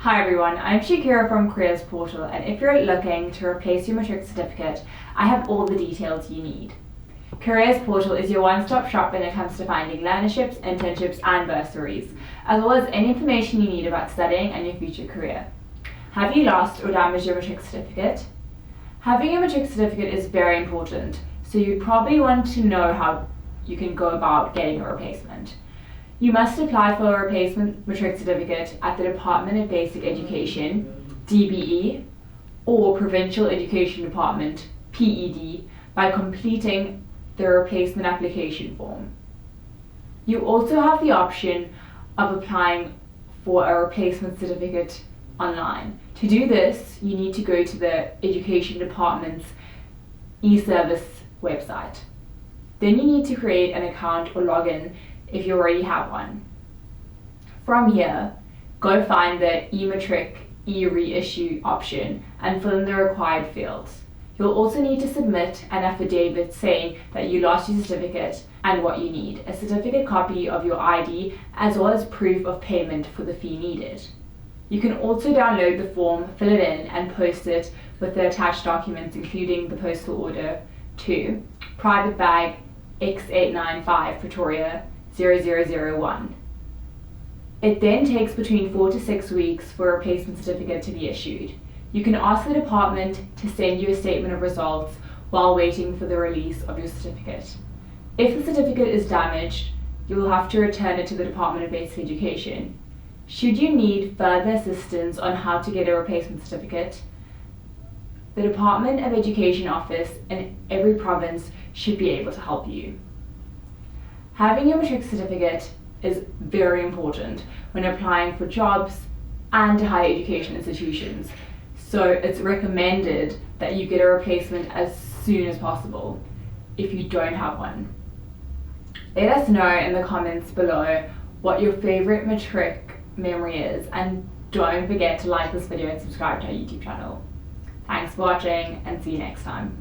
Hi everyone, I'm Shakira from Careers Portal, and if you're looking to replace your Matric certificate, I have all the details you need. Careers Portal is your one-stop shop when it comes to finding learnerships, internships and bursaries, as well as any information you need about studying and your future career. Have you lost or damaged your Matric certificate? Having a Matric certificate is very important, so you probably want to know how you can go about getting a replacement. You must apply for a replacement Matric certificate at the Department of Basic Education, DBE, or Provincial Education Department, PED, by completing the replacement application form. You also have the option of applying for a replacement certificate online. To do this, you need to go to the Education Department's e-service website. Then you need to create an account or login if you already have one. From here, go find the eMatric e-reissue option and fill in the required fields. You'll also need to submit an affidavit saying that you lost your certificate and what you need, a certificate copy of your ID, as well as proof of payment for the fee needed. You can also download the form, fill it in, and post it with the attached documents, including the postal order to Private Bag X895 Pretoria 0001. It then takes between 4 to 6 weeks for a replacement certificate to be issued. You can ask the department to send you a statement of results while waiting for the release of your certificate. If the certificate is damaged, you will have to return it to the Department of Basic Education. Should you need further assistance on how to get a replacement certificate, the Department of Education office in every province should be able to help you. Having a Matric certificate is very important when applying for jobs and higher education institutions, so it's recommended that you get a replacement as soon as possible if you don't have one. Let us know in the comments below what your favourite Matric memory is, and don't forget to like this video and subscribe to our YouTube channel. Thanks for watching, and see you next time.